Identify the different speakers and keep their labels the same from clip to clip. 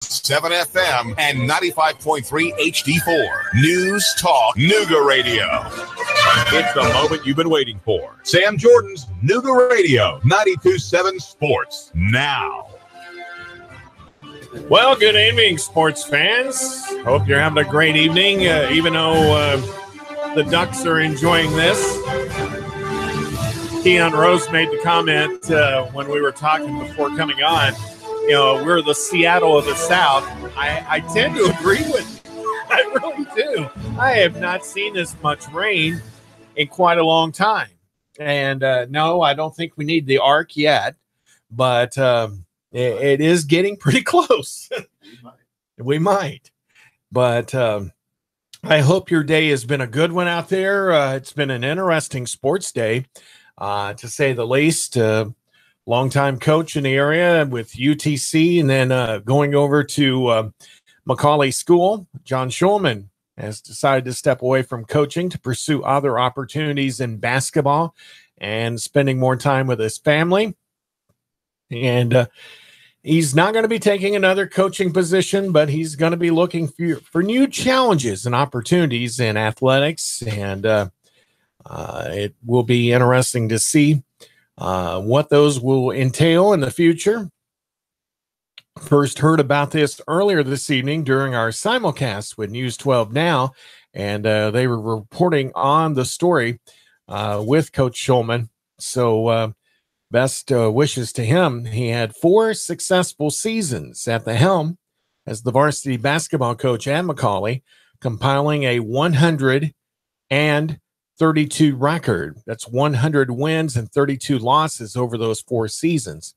Speaker 1: 7 FM and 95.3 HD4. News Talk Nooga Radio. It's the moment you've been waiting for. Sam Jordan's Nooga Radio, 92.7 Sports, now.
Speaker 2: Well, good evening, sports fans. Hope you're having a great evening, even though the Ducks are enjoying this. Keon Rose made the comment when we were talking before coming on, you know, we're the Seattle of the South. I tend to agree with you. I really do. I have not seen this much rain in quite a long time. And no, I don't think we need the arc yet, but it is getting pretty close. We might. But I hope your day has been a good one out there. It's been an interesting sports day, to say the least. Longtime coach in the area with UTC, and then going over to Macaulay School. John Schulman has decided to step away from coaching to pursue other opportunities in basketball and spending more time with his family. And he's not going to be taking another coaching position, but he's going to be looking for new challenges and opportunities in athletics. And it will be interesting to see what those will entail in the future. First heard about this earlier this evening during our simulcast with News 12 Now, and they were reporting on the story with Coach Schulman. So best wishes to him. He had 4 successful seasons at the helm as the varsity basketball coach at Macaulay, compiling a 132 record. That's 100 wins and 32 losses over those 4 seasons.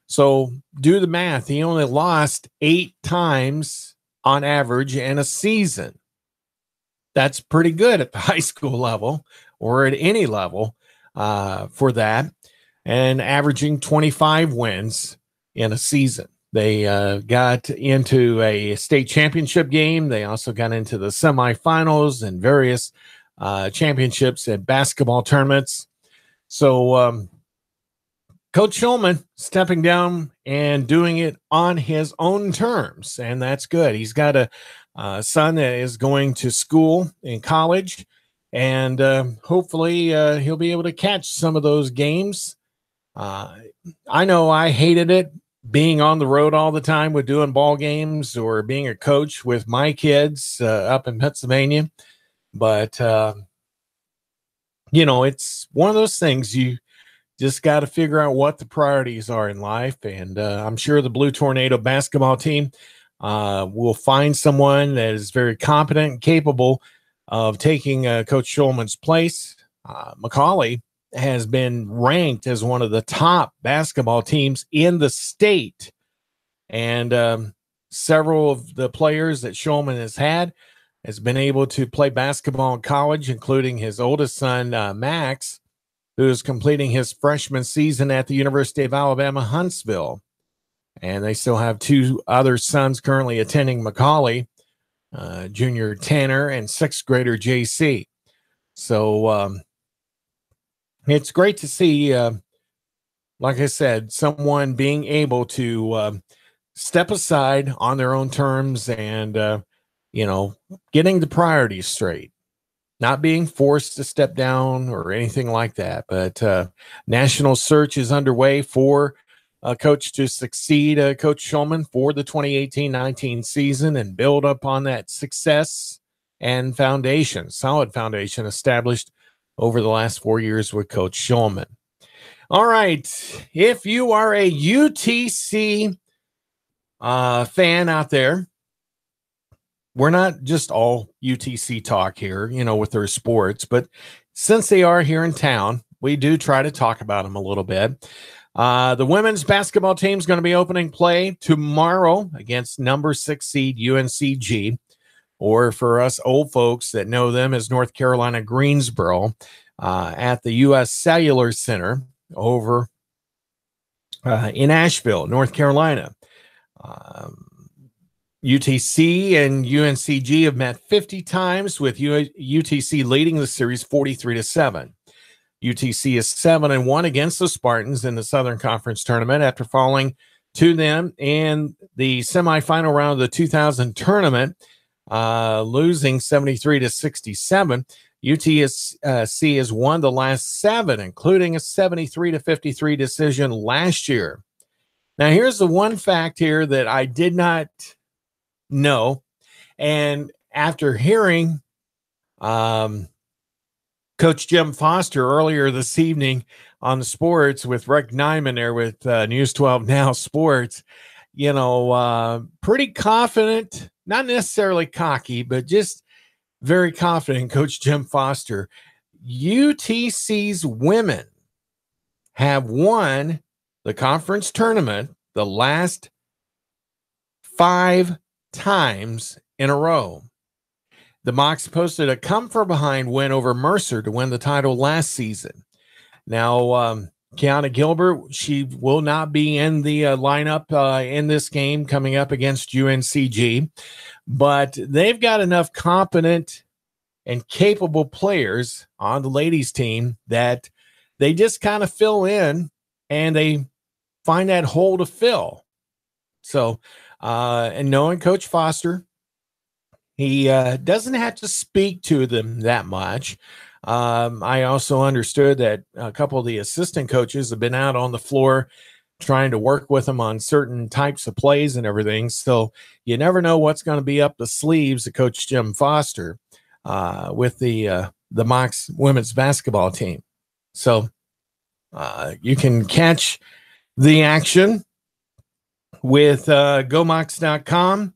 Speaker 2: So do the math. He only lost 8 times on average in a season. That's pretty good at the high school level or at any level for that, and averaging 25 wins in a season. They got into a state championship game. They also got into the semifinals and various championships at basketball tournaments. So Coach Schulman stepping down and doing it on his own terms, and that's good. He's got a son that is going to school in college, and hopefully he'll be able to catch some of those games. I know I hated it, being on the road all the time with doing ball games or being a coach with my kids up in Pennsylvania. But, you know, it's one of those things you just got to figure out what the priorities are in life. And I'm sure the Blue Tornado basketball team will find someone that is very competent and capable of taking Coach Schulman's place. Macaulay has been ranked as one of the top basketball teams in the state. And several of the players that Schulman has been able to play basketball in college, including his oldest son, Max, who is completing his freshman season at the University of Alabama, Huntsville. And they still have 2 other sons currently attending Macaulay, junior Tanner and 6th grader JC. So it's great to see, like I said, someone being able to step aside on their own terms and, you know, getting the priorities straight, not being forced to step down or anything like that. But national search is underway for a coach to succeed Coach Schulman for the 2018-19 season and build upon that success and solid foundation established over the last 4 years with Coach Schulman. All right. If you are a UTC fan out there, we're not just all UTC talk here, you know, with their sports, but since they are here in town, we do try to talk about them a little bit. The women's basketball team is going to be opening play tomorrow against number 6 seed UNCG, or for us old folks that know them as North Carolina Greensboro, at the U.S. Cellular Center over in Asheville, North Carolina. UTC and UNCG have met 50 times, with UTC leading the series 43-7. UTC is 7-1 against the Spartans in the Southern Conference tournament after falling to them in the semifinal round of the 2000 tournament, losing 73-67. UTSC has won the last 7, including a 73-53 decision last year. Now, here's the one fact here that I did not know. And after hearing Coach Jim Foster earlier this evening on the sports with Rick Nyman there with News 12 Now Sports, pretty confident, not necessarily cocky, but just very confident, Coach Jim Foster. UTC's women have won the conference tournament the last 5 times in a row. The Mocs posted a come-from-behind win over Mercer to win the title last season. Now, Kiana Gilbert, she will not be in the lineup in this game coming up against UNCG, but they've got enough competent and capable players on the ladies team that they just kind of fill in and they find that hole to fill. So, and knowing Coach Foster, he doesn't have to speak to them that much. I also understood that a couple of the assistant coaches have been out on the floor trying to work with them on certain types of plays and everything. So you never know what's going to be up the sleeves of Coach Jim Foster with the Mocs women's basketball team. So you can catch the action with GoMocs.com.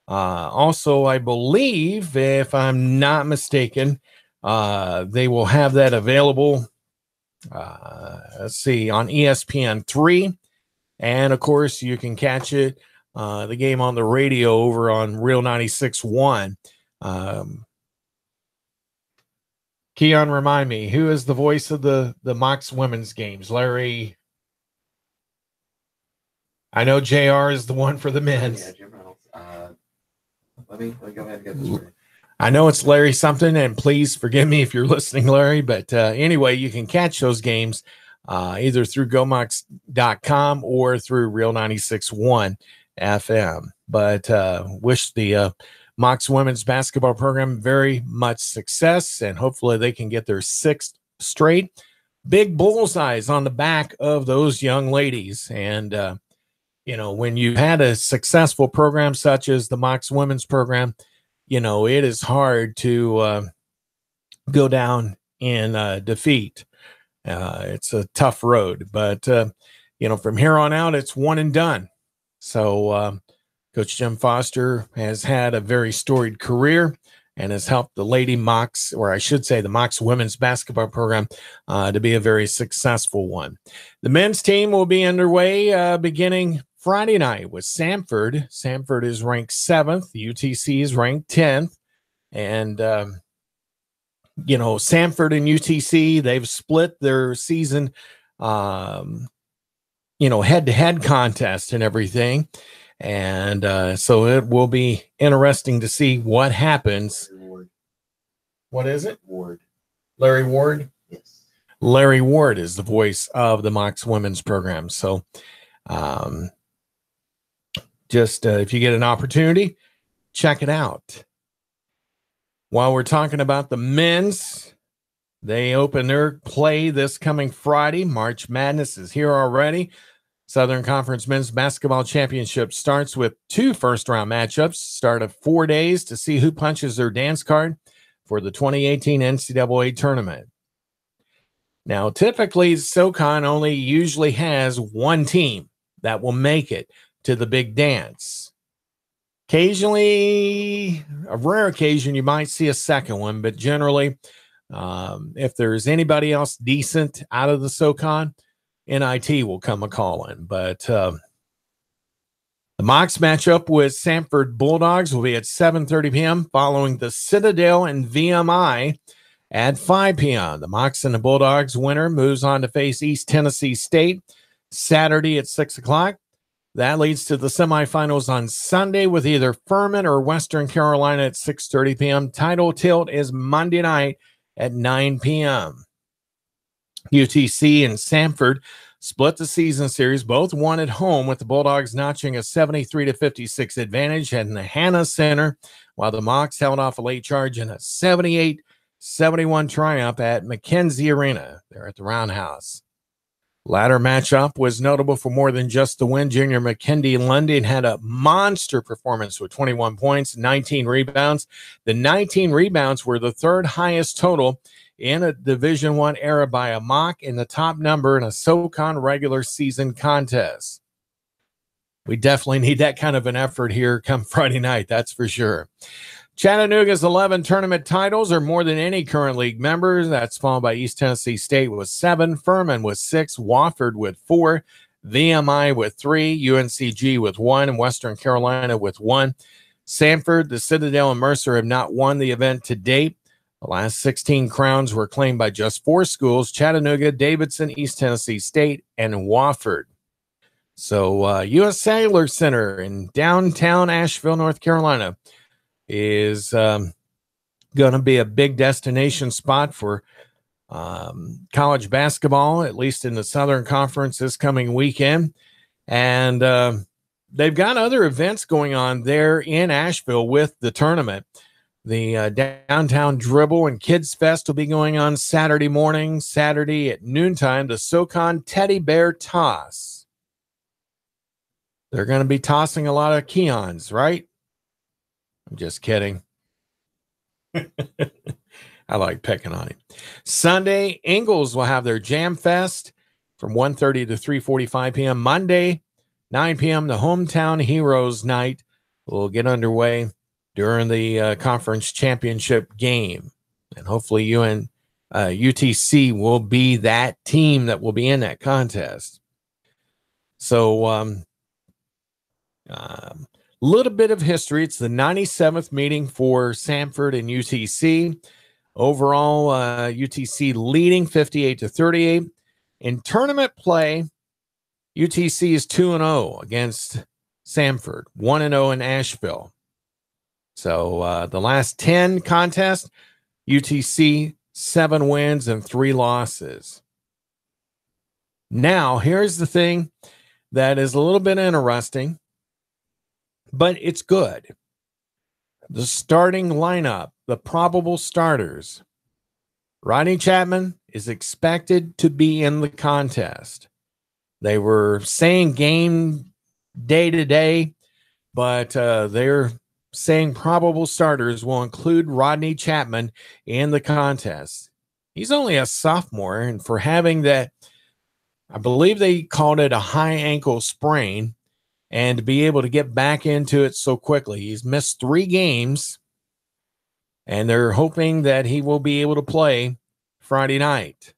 Speaker 2: Also, I believe, if I'm not mistaken, they will have that available, let's see, on ESPN3. And, of course, you can catch it, the game on the radio over on Real 96.1. Keon, remind me, who is the voice of the Mocs women's games? Larry? I know JR is the one for the men's.
Speaker 3: Yeah, Jim Reynolds. Let me go ahead and get this for you.
Speaker 2: I know it's Larry something, and please forgive me if you're listening, Larry. But anyway, you can catch those games either through GoMocs.com or through Real 96.1 FM. But wish the Mocs women's basketball program very much success, and hopefully they can get their 6th straight. Big bullseyes on the back of those young ladies. And, when you had a successful program such as the Mocs women's program, it is hard to go down in defeat. It's a tough road, but, from here on out, it's one and done. So Coach Jim Foster has had a very storied career and has helped the Lady Mocs, or I should say the Mocs women's basketball program, to be a very successful one. The men's team will be underway beginning Friday night with Samford. Samford is ranked 7th. UTC is ranked 10th. And, Samford and UTC, they've split their season, head-to-head contest and everything. And so it will be interesting to see what happens. What is it?
Speaker 3: Ward.
Speaker 2: Larry Ward?
Speaker 3: Yes.
Speaker 2: Larry Ward is the voice of the Mocs women's program. So, if you get an opportunity, check it out. While we're talking about the men's, they open their play this coming Friday. March Madness is here already. Southern Conference Men's Basketball Championship starts with 2 first-round matchups. Start of 4 days to see who punches their dance card for the 2018 NCAA tournament. Now, typically, SoCon only usually has 1 team that will make it to the big dance. Occasionally, a rare occasion, you might see a second one, but generally, if there's anybody else decent out of the SoCon, NIT will come a-calling. But the Mocs matchup with Samford Bulldogs will be at 7:30 p.m. following the Citadel and VMI at 5 p.m. The Mocs and the Bulldogs winner moves on to face East Tennessee State Saturday at 6 o'clock. That leads to the semifinals on Sunday with either Furman or Western Carolina at 6:30 p.m. Title tilt is Monday night at 9 p.m. UTC and Samford split the season series. Both won at home, with the Bulldogs notching a 73-56 advantage at the Hannah Center, while the Mocs held off a late charge in a 78-71 triumph at McKenzie Arena. They're at the Roundhouse. Latter matchup was notable for more than just the win. Junior McKindy London had a monster performance with 21 points, 19 rebounds. The 19 rebounds were the third highest total in a Division I era by a Mock, and the top number in a SoCon regular season contest. We definitely need that kind of an effort here come Friday night, that's for sure. Chattanooga's 11 tournament titles are more than any current league members. That's followed by East Tennessee State with 7, Furman with 6, Wofford with 4, VMI with 3, UNCG with 1, and Western Carolina with 1. Sanford, the Citadel, and Mercer have not won the event to date. The last 16 crowns were claimed by just 4 schools: Chattanooga, Davidson, East Tennessee State, and Wofford. So U.S. Cellular Center in downtown Asheville, North Carolina, is going to be a big destination spot for college basketball, at least in the Southern Conference this coming weekend. And they've got other events going on there in Asheville with the tournament. The Downtown Dribble and Kids Fest will be going on Saturday morning, Saturday at noontime, the SoCon Teddy Bear Toss. They're going to be tossing a lot of Keons, right? I'm just kidding. I like picking on him. Sunday, Ingalls will have their Jam Fest from 1:30 to 3:45 p.m. Monday, 9 p.m., the Hometown Heroes Night will get underway during the conference championship game. And hopefully UTC will be that team that will be in that contest. So, little bit of history. It's the 97th meeting for Sanford and UTC. Overall, UTC leading 58-38. In tournament play, UTC is 2-0 against Sanford, 1-0 in Asheville. So the last 10 contests, UTC 7 wins and 3 losses. Now, here's the thing that is a little bit interesting, but it's good. The starting lineup, the probable starters. Rodney Chapman is expected to be in the contest. They were saying game day to day, but they're saying probable starters will include Rodney Chapman in the contest. He's only a sophomore, and for having that, I believe they called it a high ankle sprain, and to be able to get back into it so quickly. He's missed 3 games, and they're hoping that he will be able to play Friday night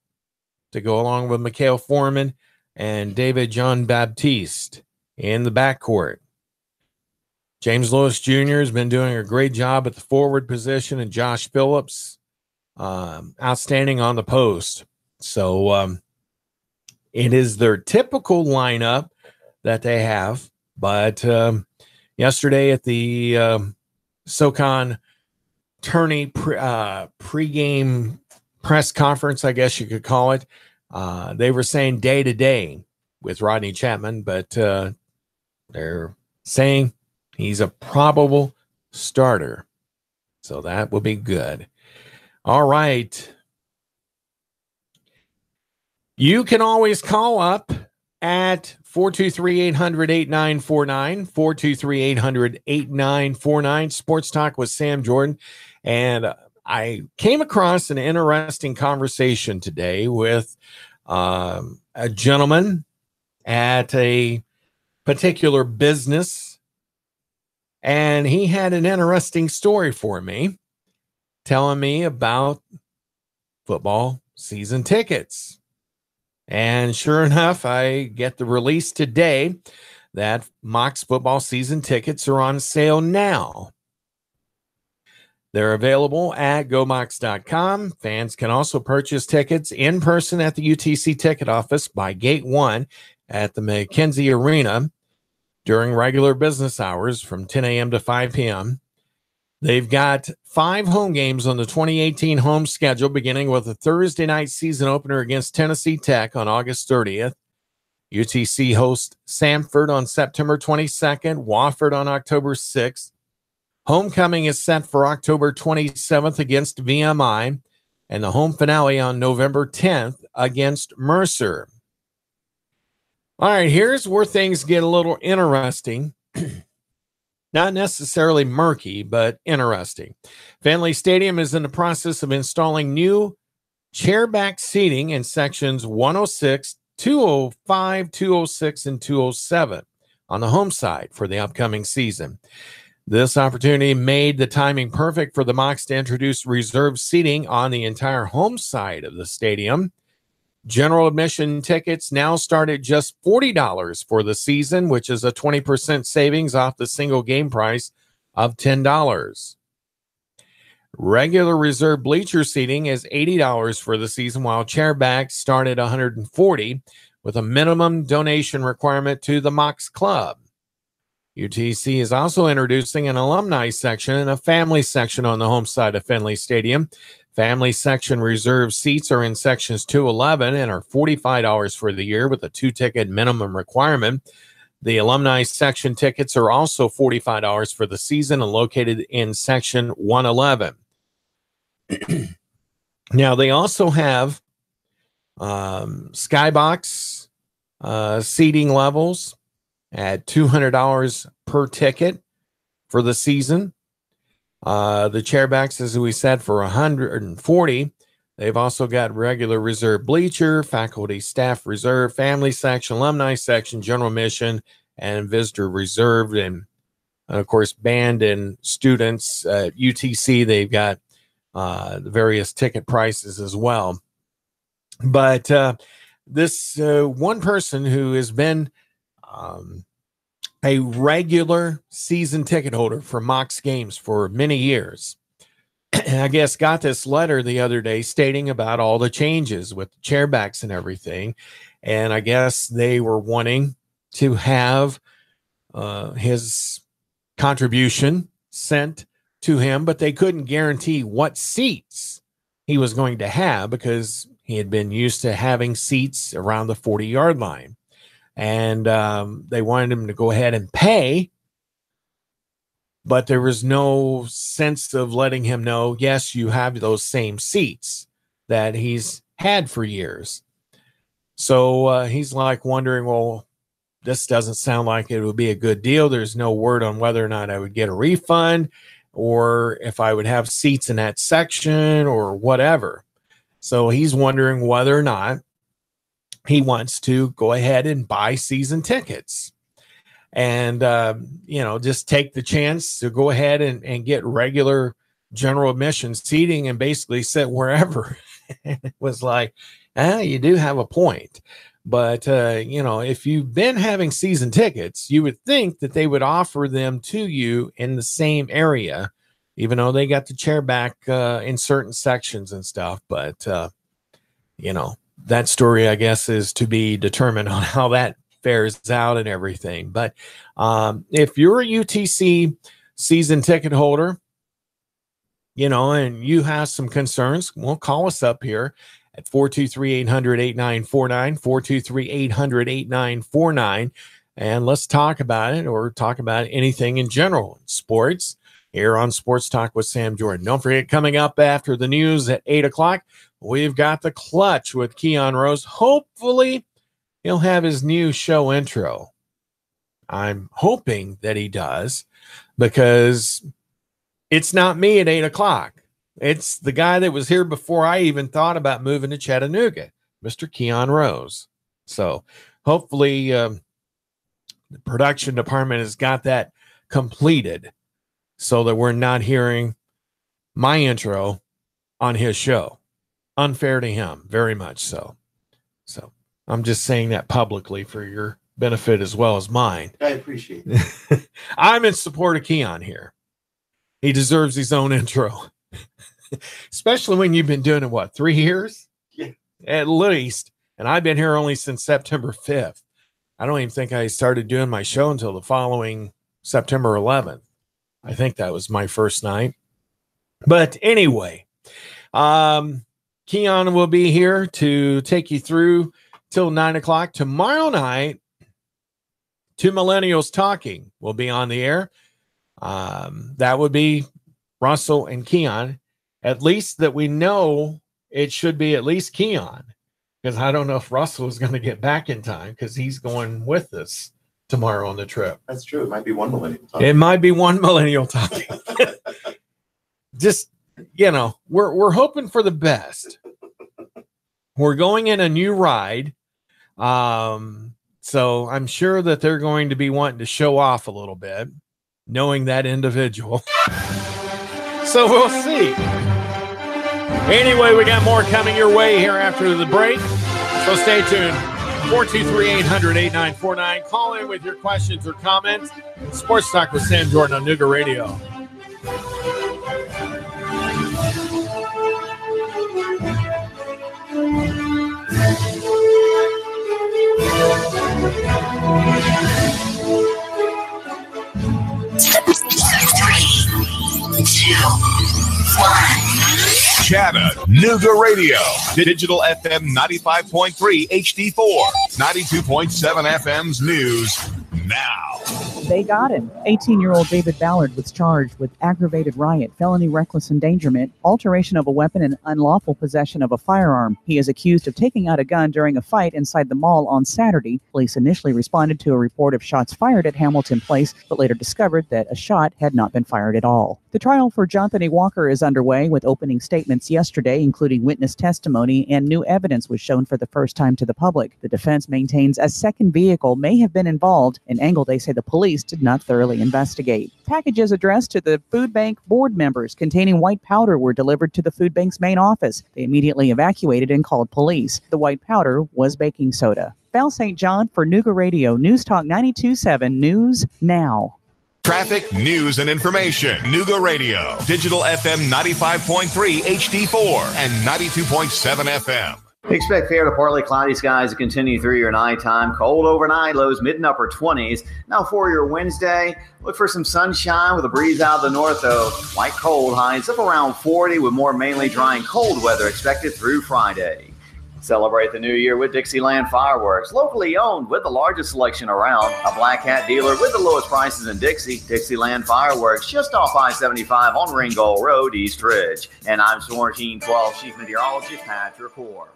Speaker 2: to go along with Mikhail Foreman and David John Baptiste in the backcourt. James Lewis Jr. has been doing a great job at the forward position, and Josh Phillips, outstanding on the post. So it is their typical lineup that they have. But yesterday at the SoCon tourney pregame press conference, I guess you could call it, they were saying day to day with Rodney Chapman, but they're saying he's a probable starter. So that will be good. All right. You can always call up at 423-800-8949, 423-800-8949, Sports Talk with Sam Jordan. And I came across an interesting conversation today with a gentleman at a particular business, and he had an interesting story for me, telling me about football season tickets. And sure enough, I get the release today that Mocs football season tickets are on sale now. They're available at GoMocs.com. Fans can also purchase tickets in person at the UTC ticket office by Gate 1 at the McKenzie Arena during regular business hours from 10 a.m. to 5 p.m. They've got 5 home games on the 2018 home schedule, beginning with a Thursday night season opener against Tennessee Tech on August 30th. UTC hosts Samford on September 22nd, Wofford on October 6th. Homecoming is set for October 27th against VMI, and the home finale on November 10th against Mercer. All right, here's where things get a little interesting. Not necessarily murky, but interesting. Fenway Stadium is in the process of installing new chairback seating in sections 106, 205, 206, and 207 on the home side for the upcoming season. This opportunity made the timing perfect for the Mocs to introduce reserved seating on the entire home side of the stadium. General admission tickets now start at just $40 for the season, which is a 20% savings off the single game price of $10. Regular reserve bleacher seating is $80 for the season, while chairbacks start at $140 with a minimum donation requirement to the Mocs Club. UTC is also introducing an alumni section and a family section on the home side of Fenway Stadium. Family section reserved seats are in sections 211 and are $45 for the year with a 2-ticket minimum requirement. The alumni section tickets are also $45 for the season and located in section 111. Now, they also have skybox seating levels at $200 per ticket for the season. The chairbacks, as we said, for $140. They've also got regular reserve bleacher, faculty, staff reserve, family section, alumni section, general admission, and visitor reserved. And of course, band and students at UTC, they've got the various ticket prices as well. But this one person who has been a regular season ticket holder for Mocs games for many years, I guess got this letter the other day stating about all the changes with the chairbacks and everything. And I guess they were wanting to have his contribution sent to him, but they couldn't guarantee what seats he was going to have because he had been used to having seats around the 40-yard line. And they wanted him to go ahead and pay, but there was no sense of letting him know, yes, you have those same seats that he's had for years. So he's like wondering, well, this doesn't sound like it would be a good deal. There's no word on whether or not I would get a refund or if I would have seats in that section or whatever. So he's wondering whether or not he wants to go ahead and buy season tickets and, just take the chance to go ahead and get regular general admission seating and basically sit wherever. It was like, you do have a point. But, if you've been having season tickets, you would think that they would offer them to you in the same area, even though they got the chair back in certain sections and stuff. But, that story, I guess, is to be determined on how that fares out and everything. But if you're a UTC season ticket holder, and you have some concerns, well, call us up here at 423-800-8949, 423-800-8949, and let's talk about it or talk about anything in general. Sports here on Sports Talk with Sam Jordan. Don't forget, coming up after the news at 8 o'clock, we've got The Clutch with Keon Rose. Hopefully, he'll have his new show intro. I'm hoping that he does because it's not me at 8 o'clock. It's the guy that was here before I even thought about moving to Chattanooga, Mr. Keon Rose. So hopefully the production department has got that completed so that we're not hearing my intro on his show. Unfair to him, very much so. So I'm just saying that publicly for your benefit as well as mine.
Speaker 3: I appreciate it.
Speaker 2: I'm in support of Keon here. He deserves his own intro. Especially when you've been doing it, 3 years?
Speaker 3: Yeah.
Speaker 2: At least. And I've been here only since September 5th. I don't even think I started doing my show until the following September 11th. I think that was my first night. But anyway, Keon will be here to take you through till 9 o'clock. Tomorrow night, Two Millennials Talking will be on the air. That would be Russell and Keon. At least that we know it should be at least Keon, because I don't know if Russell is going to get back in time because he's going with us tomorrow on the trip.
Speaker 3: That's true. It might be one millennial talking.
Speaker 2: It might be one millennial talking. Just, we're hoping for the best. We're going in a new ride. So I'm sure that they're going to be wanting to show off a little bit, knowing that individual. So we'll see. Anyway, we got more coming your way here after the break. So stay tuned. 423-800-8949. Call in with your questions or comments. Sports Talk with Sam Jordan on Nooga Radio.
Speaker 1: Chattanooga Radio. Digital FM 95.3 HD4. 92.7 FM's news now.
Speaker 4: They got him. 18-year-old David Ballard was charged with aggravated riot, felony reckless endangerment, alteration of a weapon, and unlawful possession of a firearm. He is accused of taking out a gun during a fight inside the mall on Saturday. Police initially responded to a report of shots fired at Hamilton Place, but later discovered that a shot had not been fired at all. The trial for Jonathan Walker is underway, with opening statements yesterday, including witness testimony, and new evidence was shown for the first time to the public. The defense maintains a second vehicle may have been involved, an angle they say the police did not thoroughly investigate. Packages addressed to the food bank board members containing white powder were delivered to the food bank's main office. They immediately evacuated and called police. The white powder was baking soda. Val St. John for Nooga Radio, News Talk 92.7 News Now.
Speaker 1: Traffic, news, and information. Nooga Radio. Digital FM 95.3 HD4 and 92.7 FM.
Speaker 5: Expect fair to partly cloudy skies to continue through your nighttime. Cold overnight, lows mid and upper 20s. Now for your Wednesday, look for some sunshine with a breeze out of the north, though. Light cold, highs up around 40 with more mainly dry and cold weather expected through Friday. Celebrate the new year with Dixieland Fireworks, locally owned with the largest selection around. A Black Hat dealer with the lowest prices in Dixie. Dixieland Fireworks, just off I-75 on Ringgold Road, East Ridge. And I'm Sworn Team 12 Chief Meteorologist Patrick Core.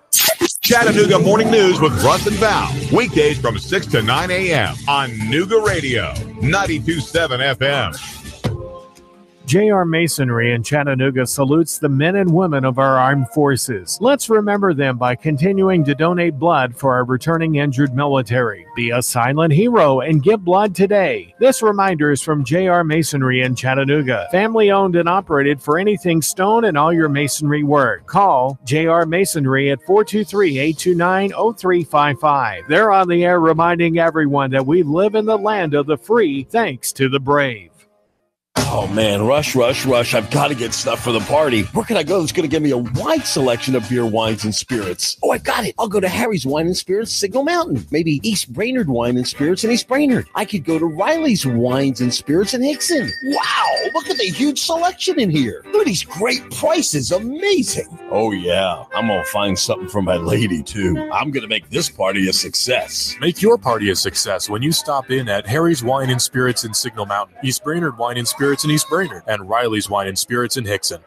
Speaker 1: Chattanooga Morning News with Russ and Val. Weekdays from 6 to 9 a.m. on Nooga Radio, 92.7 FM.
Speaker 2: J.R. Masonry in Chattanooga salutes the men and women of our armed forces. Let's remember them by continuing to donate blood for our returning injured military. Be a silent hero and give blood today. This reminder is from J.R. Masonry in Chattanooga. Family owned and operated for anything stone and all your masonry work. Call J.R. Masonry at 423-829-0355. They're on the air reminding everyone that we live in the land of the free thanks to the brave.
Speaker 6: Oh, man, rush. I've got to get stuff for the party. Where can I go that's going to give me a wide selection of beer, wines, and spirits? Oh, I got it. I'll go to Harry's Wine and Spirits, Signal Mountain. Maybe East Brainerd Wine and Spirits in East Brainerd. I could go to Riley's Wines and Spirits in Hickson. Wow, look at the huge selection in here. Look at these great prices. Amazing. Oh, yeah, I'm going to find something for my lady, too. I'm going to make this party a success.
Speaker 7: Make your party a success when you stop in at Harry's Wine and Spirits in Signal Mountain, East Brainerd Wine and Spirits in East Brainerd, and Riley's Wine and Spirits in Hickson.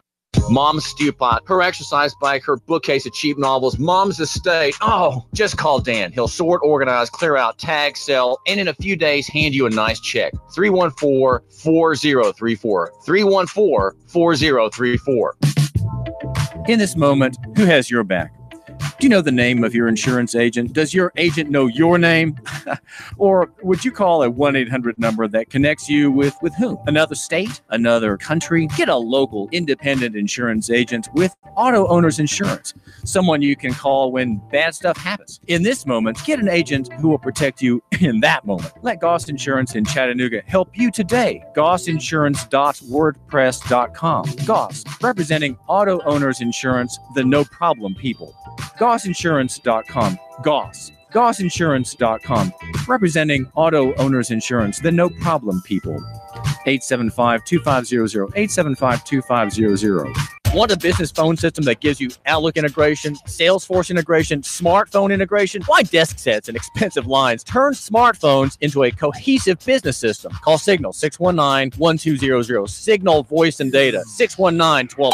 Speaker 8: Mom's stew pot, her exercise bike, her bookcase of cheap novels, Mom's estate. Oh, just call Dan. He'll sort, organize, clear out, tag, sell, and in a few days, hand you a nice check. 314-4034. 314-4034.
Speaker 9: In this moment, who has your back? Do you know the name of your insurance agent? Does your agent know your name? Or would you call a 1-800 number that connects you with whom? Another state? Another country? Get a local independent insurance agent with Auto Owners Insurance. Someone you can call when bad stuff happens. In this moment, get an agent who will protect you in that moment. Let Goss Insurance in Chattanooga help you today. GossInsurance.wordpress.com. Goss, representing Auto Owners Insurance, the no problem people. GossInsurance.com. Goss. GossInsurance.com. Representing Auto Owners Insurance, the no problem people. 875-2500. 875-2500. Want a business phone system that gives you Outlook integration, Salesforce integration, smartphone integration? Why desk sets and expensive lines? Turn smartphones into a cohesive business system. Call Signal 619-1200. Signal Voice and Data 619-1200.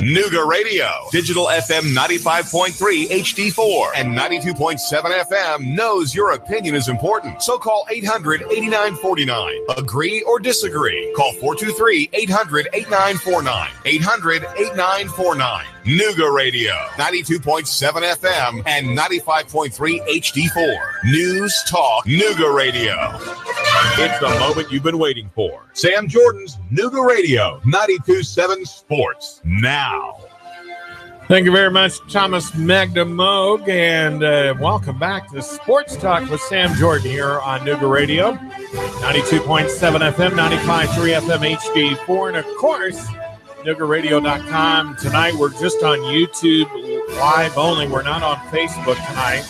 Speaker 1: Nooga Radio, digital FM 95.3 HD4 and 92.7 FM knows your opinion is important. So call 800-8949. Agree or disagree? Call 423-800-8949. 800-8949. Nooga Radio, 92.7 FM and 95.3 HD4. News Talk Nooga Radio. It's the moment you've been waiting for. Sam Jordan's Nooga Radio, 92.7 Sports. Now.
Speaker 2: Thank you very much, Thomas Magdemoog, and welcome back to Sports Talk with Sam Jordan here on Nooga Radio, 92.7 FM, 95.3 FM HD4, and of course, NoogaRadio.com. Tonight we're just on YouTube live only. We're not on Facebook tonight,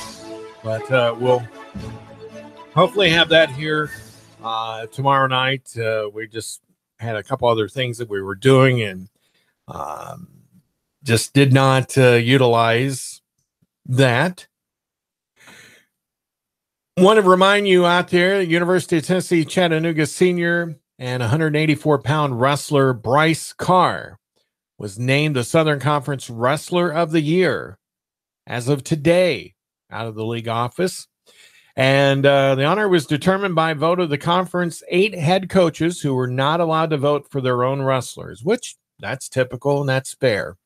Speaker 2: but we'll hopefully have that here tomorrow night. We just had a couple other things that we were doing and just did not utilize that. Want to remind you out there, University of Tennessee Chattanooga senior and 184-pound wrestler Bryce Carr was named the Southern Conference Wrestler of the Year as of today out of the league office. And the honor was determined by vote of the conference 8 head coaches who were not allowed to vote for their own wrestlers, which that's typical and that's fair.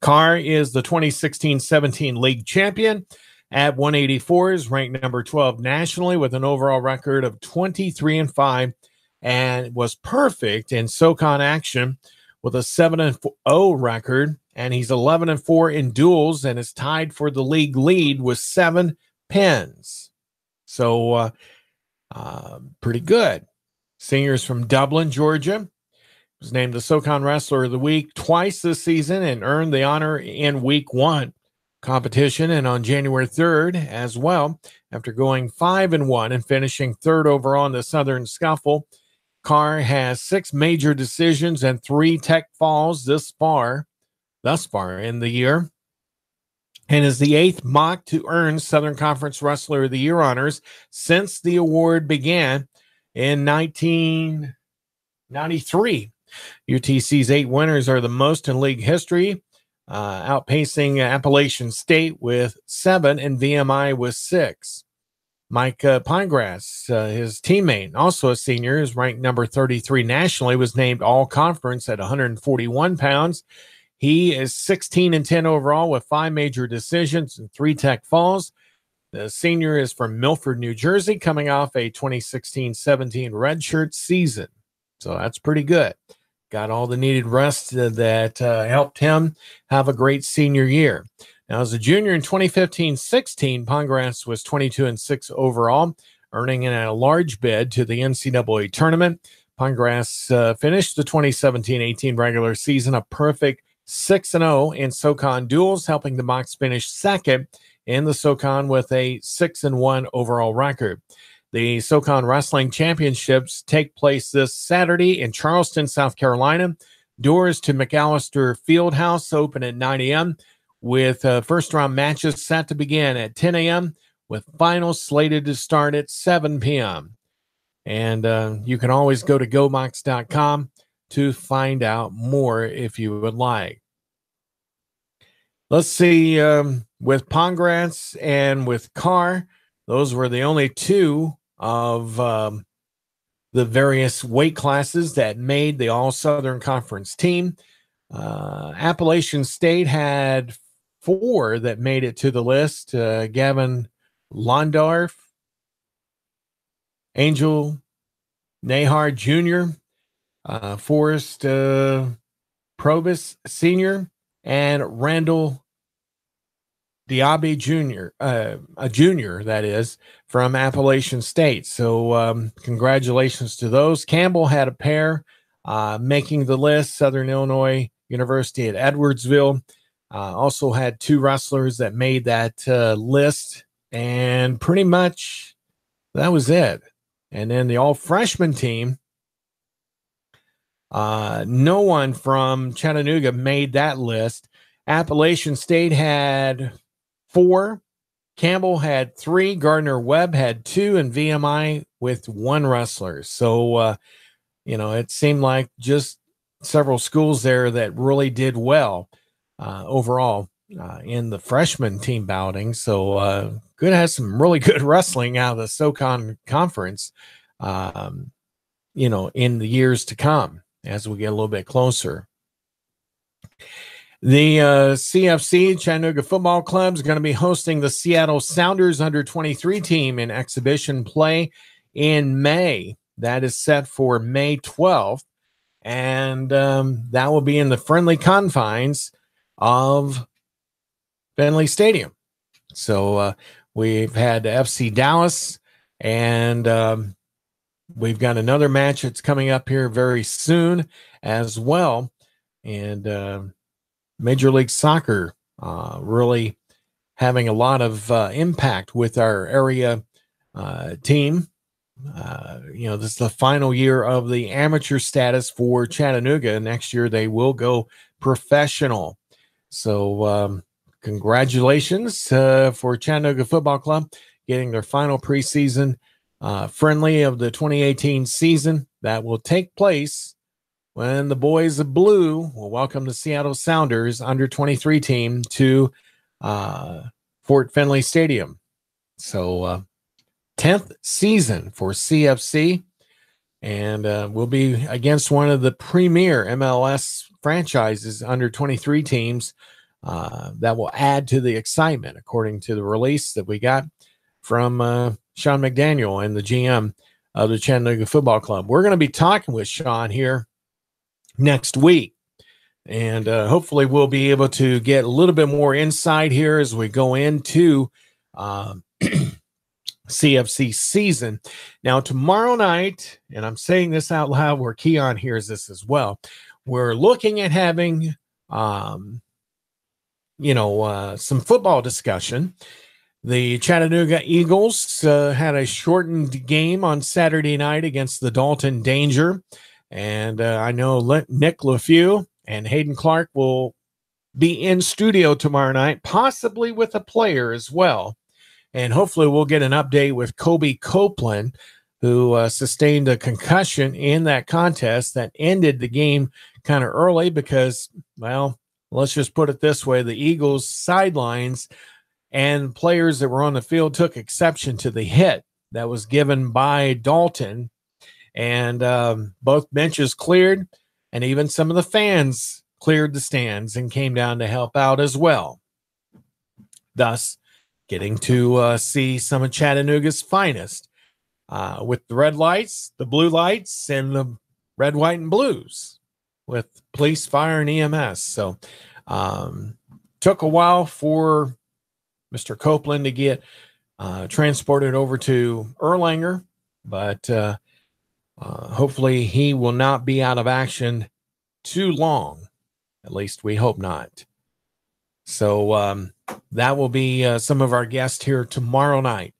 Speaker 2: Carr is the 2016-17 league champion at 184, is ranked number 12 nationally with an overall record of 23-5, and was perfect in SoCon action with a 7-0 record, and he's 11-4 in duels and is tied for the league lead with 7 pins. So pretty good. Seniors from Dublin, Georgia. Was named the SoCon Wrestler of the Week twice this season and earned the honor in Week 1 competition and on January 3rd as well. After going 5-1 and finishing 3rd overall in the Southern Scuffle, Carr has 6 major decisions and 3 tech falls thus far in the year, and is the 8th mock to earn Southern Conference Wrestler of the Year honors since the award began in 1993. UTC's 8 winners are the most in league history, outpacing Appalachian State with 7 and VMI with 6. Mike Pinegrass, his teammate, also a senior, is ranked number 33 nationally, was named all-conference at 141 pounds. He is 16-10 overall with 5 major decisions and 3 tech falls. The senior is from Milford, New Jersey, coming off a 2016-17 redshirt season. So that's pretty good. Got all the needed rest that helped him have a great senior year. Now, as a junior in 2015-16, Pinegrass was 22-6 overall, earning in a large bid to the NCAA tournament. Pinegrass finished the 2017-18 regular season a perfect 6-0 in SoCon duels, helping the Mocs finish second in the SoCon with a 6-1 overall record. The SoCon Wrestling Championships take place this Saturday in Charleston, South Carolina. Doors to McAllister Fieldhouse open at 9 a.m. with first-round matches set to begin at 10 a.m. with finals slated to start at 7 p.m. And you can always go to gomox.com to find out more if you would like. Let's see, with Pinegrass and with Carr, those were the only 2 of the various weight classes that made the All-Southern Conference team. Appalachian State had 4 that made it to the list. Gavin Londorf, Angel Nahar Jr., Forrest Probus Sr., and Randall Diaby Jr., a junior, that is, from Appalachian State. So congratulations to those. Campbell had a pair making the list. Southern Illinois University at Edwardsville also had 2 wrestlers that made that list. And pretty much that was it. And then the all-freshman team, No one from Chattanooga made that list. Appalachian State had 4. Campbell had 3. Gardner Webb had 2, and VMI with 1 wrestler. So, it seemed like just several schools there that really did well overall in the freshman team balloting. So, good to have some really good wrestling out of the SoCon conference, in the years to come as we get a little bit closer. The CFC, Chattanooga Football Club, is going to be hosting the Seattle Sounders under-23 team in exhibition play in May. That is set for May 12th, and that will be in the friendly confines of Finley Stadium. So we've had FC Dallas, and we've got another match that's coming up here very soon as well. And Major League Soccer really having a lot of impact with our area team. This is the final year of the amateur status for Chattanooga. Next year, they will go professional. So congratulations for Chattanooga Football Club getting their final preseason friendly of the 2018 season. That will take place when the boys of blue will welcome the Seattle Sounders under-23 team to Fort Finley Stadium. So 10th season for CFC, and we'll be against one of the premier MLS franchises under-23 teams that will add to the excitement, according to the release that we got from Sean McDaniel and the GM of the Chattanooga Football Club. We're going to be talking with Sean here next week, and hopefully we'll be able to get a little bit more insight here as we go into CFC season. Now, tomorrow night, and I'm saying this out loud where Keon hears this as well, we're looking at having some football discussion. The Chattanooga Eagles had a shortened game on Saturday night against the Dalton Danger. And I know Nick LeFew and Hayden Clark will be in studio tomorrow night, possibly with a player as well. And hopefully we'll get an update with Kobe Copeland, who sustained a concussion in that contest that ended the game kind of early because, well, let's just put it this way. The Eagles sidelines and players that were on the field took exception to the hit that was given by Dalton. And both benches cleared, and even some of the fans cleared the stands and came down to help out as well. Thus, getting to see some of Chattanooga's finest with the red lights, the blue lights, and the red, white, and blues with police, fire, and EMS. So took a while for Mr. Copeland to get transported over to Erlanger, but hopefully he will not be out of action too long. At least we hope not. So that will be some of our guests here tomorrow night.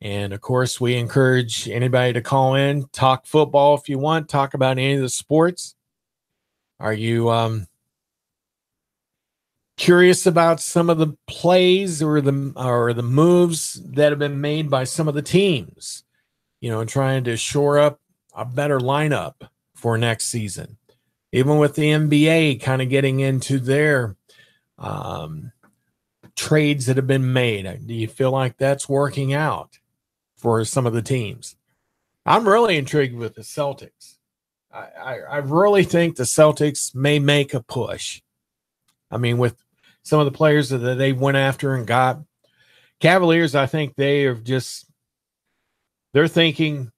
Speaker 2: And of course, we encourage anybody to call in, talk football if you want, talk about any of the sports. Are you curious about some of the plays or the moves that have been made by some of the teams, trying to shore up a better lineup for next season, even with the NBA kind of getting into their trades that have been made? Do you feel like that's working out for some of the teams? I'm really intrigued with the Celtics. I really think the Celtics may make a push. I mean, with some of the players that they went after and got. Cavaliers, I think they're thinking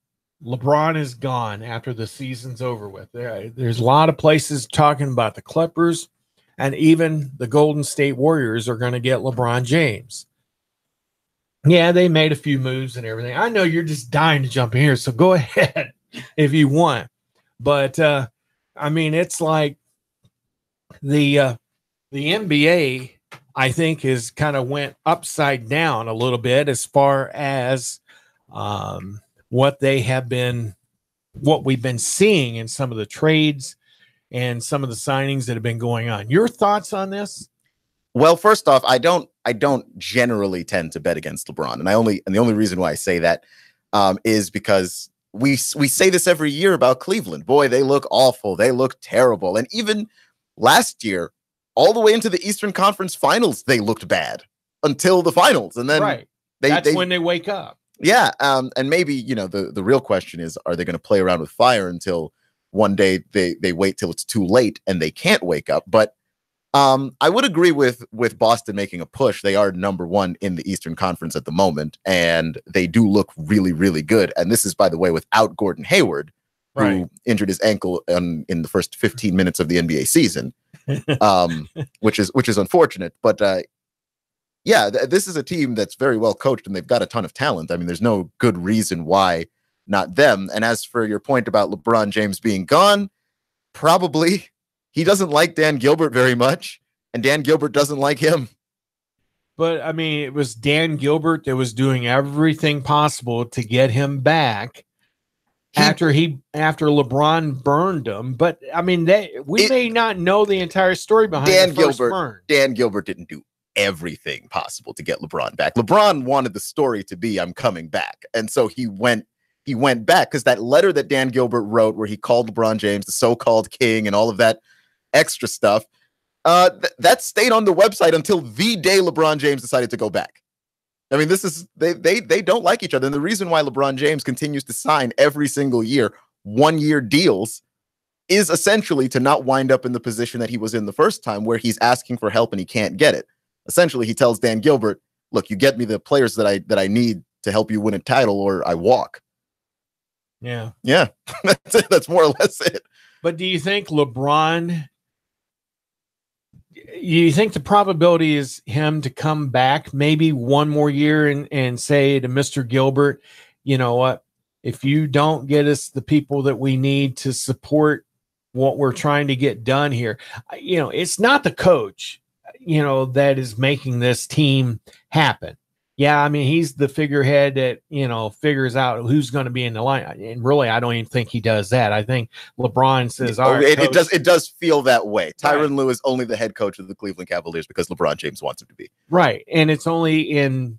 Speaker 2: LeBron is gone after the season's over with. There's a lot of places talking about the Clippers, and even the Golden State Warriors are going to get LeBron James. Yeah, they made a few moves and everything. I know you're just dying to jump in here, so go ahead if you want. But, I mean, it's like the NBA, I think, is kind of went upside down a little bit as far as what we've been seeing in some of the trades and some of the signings that have been going on. Your thoughts on this?
Speaker 10: Well, first off, I don't generally tend to bet against LeBron, and the only reason why I say that is because we say this every year about Cleveland. Boy, they look awful. They look terrible. And even last year, all the way into the Eastern Conference Finals, they looked bad until the finals, and then
Speaker 2: that's when they wake up.
Speaker 10: Yeah, and maybe the real question is, are they going to play around with fire until one day they wait till it's too late and they can't wake up? But I would agree with Boston making a push. They are number one in the Eastern Conference at the moment, and they do look really, really good. And this is, by the way, without Gordon Hayward, who injured his ankle in the first 15 minutes of the NBA season, which is unfortunate. But this is a team that's very well coached, and they've got a ton of talent. I mean, there's no good reason why not them. And as for your point about LeBron James being gone, probably. He doesn't like Dan Gilbert very much, and Dan Gilbert doesn't like him.
Speaker 2: But, I mean, it was Dan Gilbert that was doing everything possible to get him back after LeBron burned him. But, I mean, we may not know the entire story behind Dan Gilbert.
Speaker 10: Dan Gilbert didn't do everything possible to get LeBron back. LeBron wanted the story to be, I'm coming back. And so he went back, because that letter that Dan Gilbert wrote where he called LeBron James the so-called king and all of that extra stuff, that stayed on the website until the day LeBron James decided to go back. I mean, this is they don't like each other, and the reason why LeBron James continues to sign every single year 1-year deals is essentially to not wind up in the position that he was in the first time, where he's asking for help and he can't get it. Essentially, he tells Dan Gilbert, "Look, you get me the players that I need to help you win a title, or I walk."
Speaker 2: Yeah,
Speaker 10: that's it. That's more or less it.
Speaker 2: But do you think LeBron? You think the probability is him to come back maybe one more year and say to Mr. Gilbert, you know what, if you don't get us the people that we need to support what we're trying to get done here, it's not the coach, that is making this team happen. Yeah, I mean, he's the figurehead that, figures out who's going to be in the line. And really, I don't even think he does that. I think LeBron says, all right,
Speaker 10: it does feel that way. Tyronn Lue is only the head coach of the Cleveland Cavaliers because LeBron James wants him to be.
Speaker 2: Right. And it's only in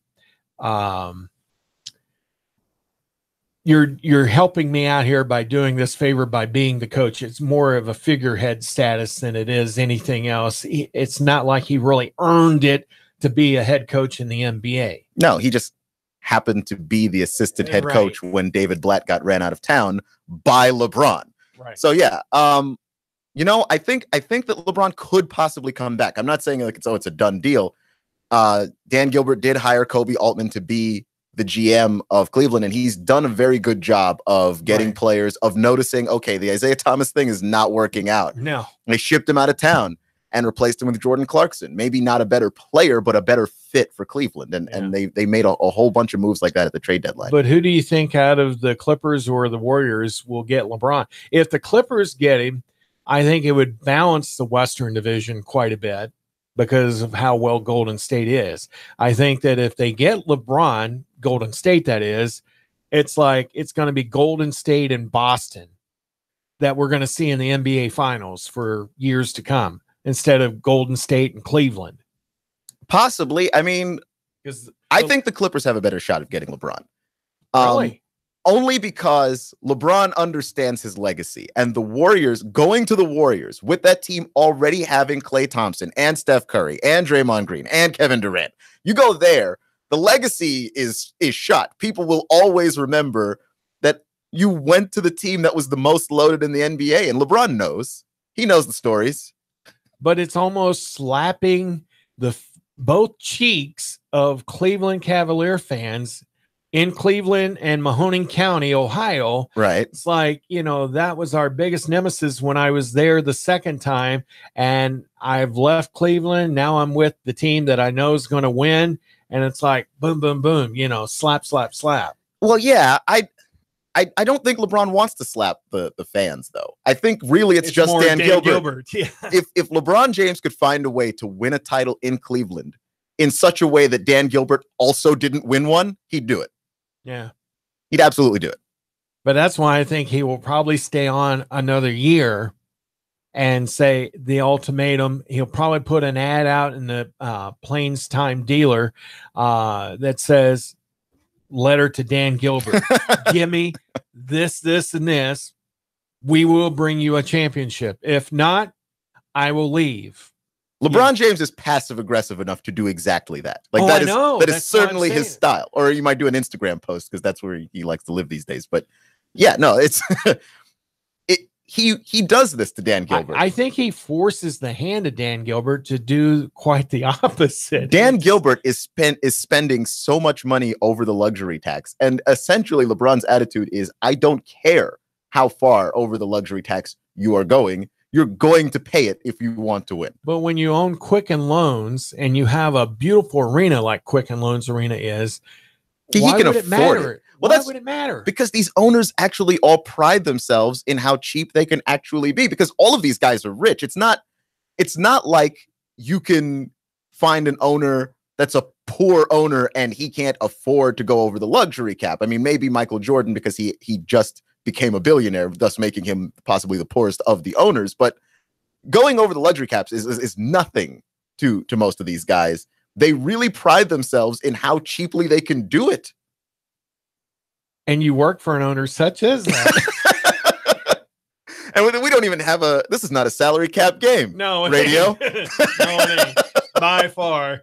Speaker 2: you're helping me out here by doing this favor by being the coach. It's more of a figurehead status than it is anything else. It's not like he really earned it to be a head coach in the NBA.
Speaker 10: No, he just happened to be the assistant head coach when David Blatt got ran out of town by LeBron.
Speaker 2: Right.
Speaker 10: So yeah, I think that LeBron could possibly come back. I'm not saying like it's a done deal. Dan Gilbert did hire Kobe Altman to be the GM of Cleveland, and he's done a very good job of getting players, of noticing, okay, the Isaiah Thomas thing is not working out.
Speaker 2: No.
Speaker 10: They shipped him out of town and replaced him with Jordan Clarkson. Maybe not a better player, but a better fit for Cleveland. And they made a whole bunch of moves like that at the trade deadline.
Speaker 2: But who do you think out of the Clippers or the Warriors will get LeBron? If the Clippers get him, I think it would balance the Western Division quite a bit because of how well Golden State is. I think that if they get LeBron, Golden State that is, it's like it's going to be Golden State and Boston that we're going to see in the NBA Finals for years to come, instead of Golden State and Cleveland.
Speaker 10: Possibly. I mean, I think the Clippers have a better shot of getting LeBron.
Speaker 2: Really?
Speaker 10: Only because LeBron understands his legacy, and the Warriors, going to the Warriors with that team already having Klay Thompson and Steph Curry and Draymond Green and Kevin Durant, you go there, the legacy is shot. People will always remember that you went to the team that was the most loaded in the NBA, and LeBron knows. He knows the stories.
Speaker 2: But it's almost slapping both cheeks of Cleveland Cavalier fans in Cleveland and Mahoning County, Ohio.
Speaker 10: Right.
Speaker 2: It's like, that was our biggest nemesis when I was there the second time, and I've left Cleveland. Now I'm with the team that I know is going to win. And it's like, boom, boom, boom, slap, slap, slap.
Speaker 10: Well, yeah, I don't think LeBron wants to slap the fans, though. I think really it's just Dan Gilbert.
Speaker 2: Yeah.
Speaker 10: If LeBron James could find a way to win a title in Cleveland in such a way that Dan Gilbert also didn't win one, he'd do it.
Speaker 2: Yeah.
Speaker 10: He'd absolutely do it.
Speaker 2: But that's why I think he will probably stay on another year and say the ultimatum. He'll probably put an ad out in the Plains Time Dealer that says, letter to Dan Gilbert, give me this, and this. We will bring you a championship. If not, I will leave.
Speaker 10: LeBron James is passive aggressive enough to do exactly that. Like
Speaker 2: I know.
Speaker 10: That is certainly his style. Or you might do an Instagram post because that's where he likes to live these days. But yeah, no, it's he does this to Dan Gilbert.
Speaker 2: I think he forces the hand of Dan Gilbert to do quite the opposite.
Speaker 10: Dan Gilbert is spending so much money over the luxury tax, and essentially LeBron's attitude is, I don't care how far over the luxury tax you are going. You're going to pay it if you want to win.
Speaker 2: But when you own Quicken Loans and you have a beautiful arena like Quicken Loans Arena is, why would it matter?
Speaker 10: Well,
Speaker 2: why would it matter?
Speaker 10: Because these owners actually all pride themselves in how cheap they can actually be, because all of these guys are rich. It's not like you can find an owner that's a poor owner and he can't afford to go over the luxury cap. I mean, maybe Michael Jordan, because he just became a billionaire, thus making him possibly the poorest of the owners. But going over the luxury caps is nothing to most of these guys. They really pride themselves in how cheaply they can do it.
Speaker 2: And you work for an owner such as that.
Speaker 10: And we don't even have this is not a salary cap game.
Speaker 2: No,
Speaker 10: radio.
Speaker 2: No, it ain't. By far.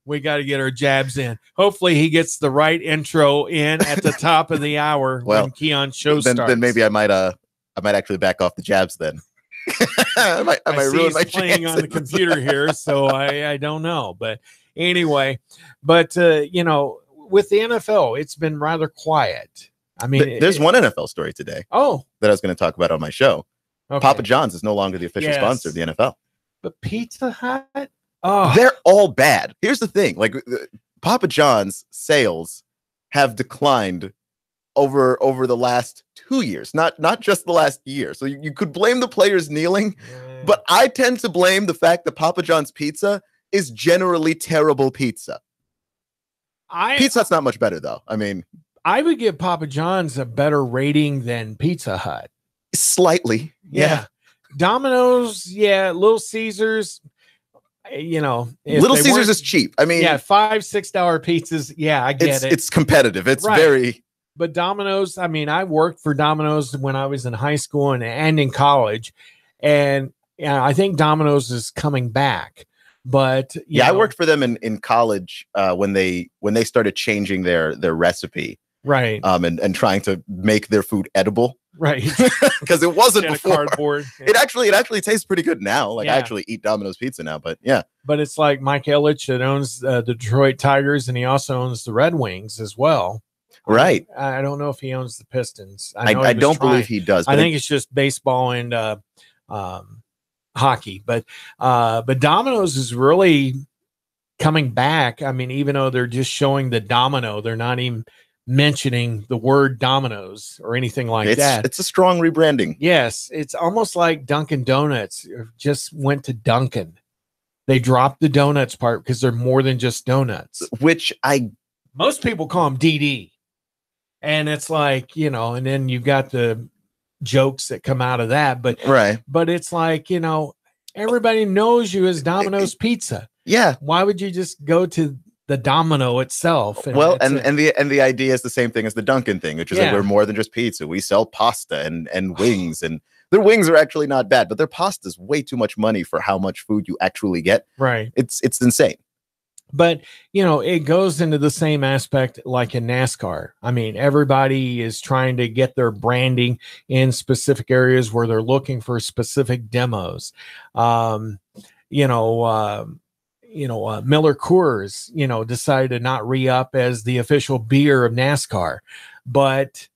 Speaker 2: We got to get our jabs in. Hopefully he gets the right intro in at the top of the hour when Keon's show starts.
Speaker 10: Then maybe I might actually back off the jabs then. I might ruin my
Speaker 2: playing on the computer here, so I don't know. But anyway, with the NFL, it's been rather quiet. I mean,
Speaker 10: there's one NFL story today.
Speaker 2: Oh,
Speaker 10: that I was going to talk about on my show.
Speaker 2: Okay.
Speaker 10: Papa John's is no longer the official sponsor of the NFL.
Speaker 2: But Pizza Hut? Oh,
Speaker 10: they're all bad. Here's the thing: like Papa John's sales have declined over the last 2 years, not just the last year. So you could blame the players kneeling, but I tend to blame the fact that Papa John's pizza is generally terrible pizza. Pizza Hut's not much better though. I mean,
Speaker 2: I would give Papa John's a better rating than Pizza Hut.
Speaker 10: Slightly, yeah.
Speaker 2: Domino's, Little Caesars.
Speaker 10: Little Caesars is cheap. I mean,
Speaker 2: $5-6 pizzas. Yeah, I get it.
Speaker 10: It's competitive. It's
Speaker 2: right.
Speaker 10: very.
Speaker 2: But Domino's, I mean, I worked for Domino's when I was in high school and in college, and I think Domino's is coming back. But
Speaker 10: I worked for them in college when they started changing their recipe,
Speaker 2: right?
Speaker 10: And trying to make their food edible.
Speaker 2: Right,
Speaker 10: because it wasn't before.
Speaker 2: Cardboard. Yeah.
Speaker 10: It actually tastes pretty good now. Like I actually eat Domino's pizza now, but yeah.
Speaker 2: But it's like Mike Ilitch that owns the Detroit Tigers, and he also owns the Red Wings as well.
Speaker 10: Right.
Speaker 2: I don't know if he owns the Pistons.
Speaker 10: I don't believe he does.
Speaker 2: I think it's just baseball and hockey. But Domino's is really coming back. I mean, even though they're just showing the domino, they're not even mentioning the word Domino's or anything like that.
Speaker 10: It's a strong rebranding.
Speaker 2: Yes, it's almost like Dunkin' Donuts just went to Dunkin'. They dropped the donuts part because they're more than just donuts.
Speaker 10: Which
Speaker 2: most people call them DD. And it's like, and then you've got the jokes that come out of that. But
Speaker 10: right.
Speaker 2: But it's like, everybody knows you as Domino's Pizza.
Speaker 10: Yeah.
Speaker 2: Why would you just go to the Domino itself?
Speaker 10: And the idea is the same thing as the Dunkin' thing, which is like, we're more than just pizza. We sell pasta and wings, and their wings are actually not bad, but their pasta is way too much money for how much food you actually get.
Speaker 2: Right.
Speaker 10: It's insane.
Speaker 2: But, it goes into the same aspect like in NASCAR. I mean, everybody is trying to get their branding in specific areas where they're looking for specific demos. Miller Coors, decided to not re-up as the official beer of NASCAR. But,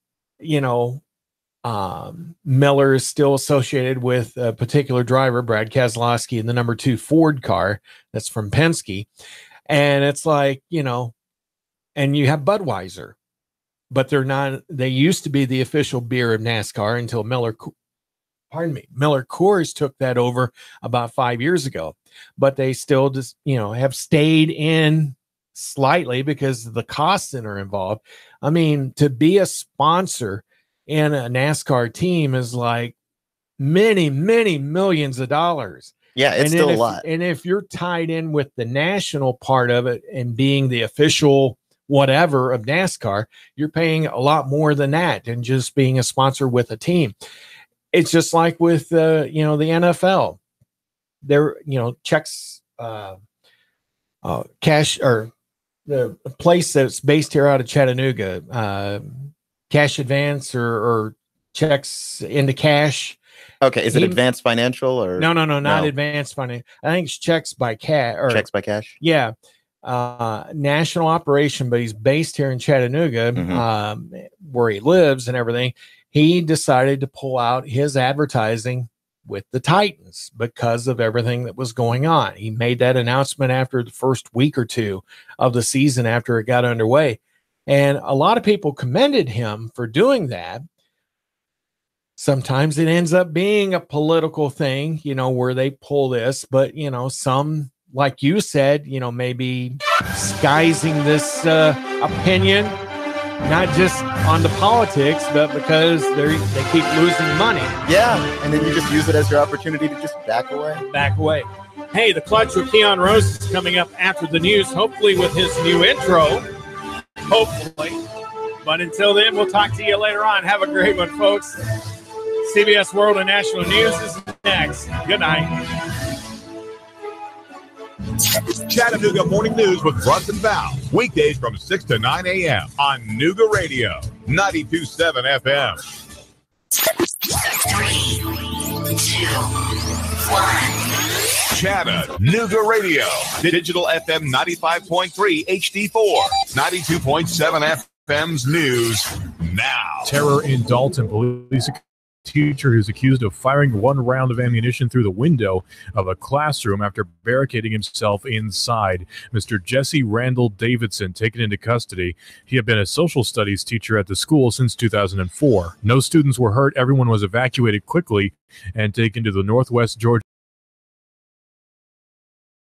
Speaker 2: Miller is still associated with a particular driver, Brad Keselowski, in the number 2 Ford car that's from Penske. And it's like, and you have Budweiser, but they're not, they used to be the official beer of NASCAR until Miller Coors took that over about 5 years ago, but they still just, have stayed in slightly because of the costs that are involved. I mean, to be a sponsor in a NASCAR team is like many, many millions of dollars.
Speaker 10: Yeah, it's still a lot.
Speaker 2: And if you're tied in with the national part of it and being the official whatever of NASCAR, you're paying a lot more than that than just being a sponsor with a team. It's just like with the NFL. There, checks cash, or the place that's based here out of Chattanooga, cash advance or checks into cash.
Speaker 10: Okay, is it Advanced Financial or
Speaker 2: no, not Advanced Financial. I think it's checks by cash or
Speaker 10: checks by cash.
Speaker 2: Yeah, national operation, but he's based here in Chattanooga, where he lives and everything. He decided to pull out his advertising with the Titans because of everything that was going on. He made that announcement after the first week or two of the season after it got underway, and a lot of people commended him for doing that. Sometimes it ends up being a political thing, where they pull this, but, some, like you said, maybe disguising this opinion, not just on the politics, but because they keep losing money.
Speaker 10: Yeah, and then you just use it as your opportunity to just back away.
Speaker 2: Hey, the Clutch with Keon Rose is coming up after the news, hopefully with his new intro. Hopefully. But until then, we'll talk to you later on. Have a great one, folks. CBS World and National News is next. Good night.
Speaker 1: Chattanooga Morning News with Russ and Val. Weekdays from 6 to 9 a.m. on Nooga Radio, 92.7 FM.
Speaker 11: 3, 2, 1.
Speaker 1: Chattanooga Radio. Digital FM 95.3 HD4. 92.7 FM's news now.
Speaker 7: Terror in Dalton. Police teacher who's accused of firing one round of ammunition through the window of a classroom after barricading himself inside. Mr. Jesse Randall Davidson taken into custody. He had been a social studies teacher at the school since 2004. No students were hurt. Everyone was evacuated quickly and taken to the Northwest Georgia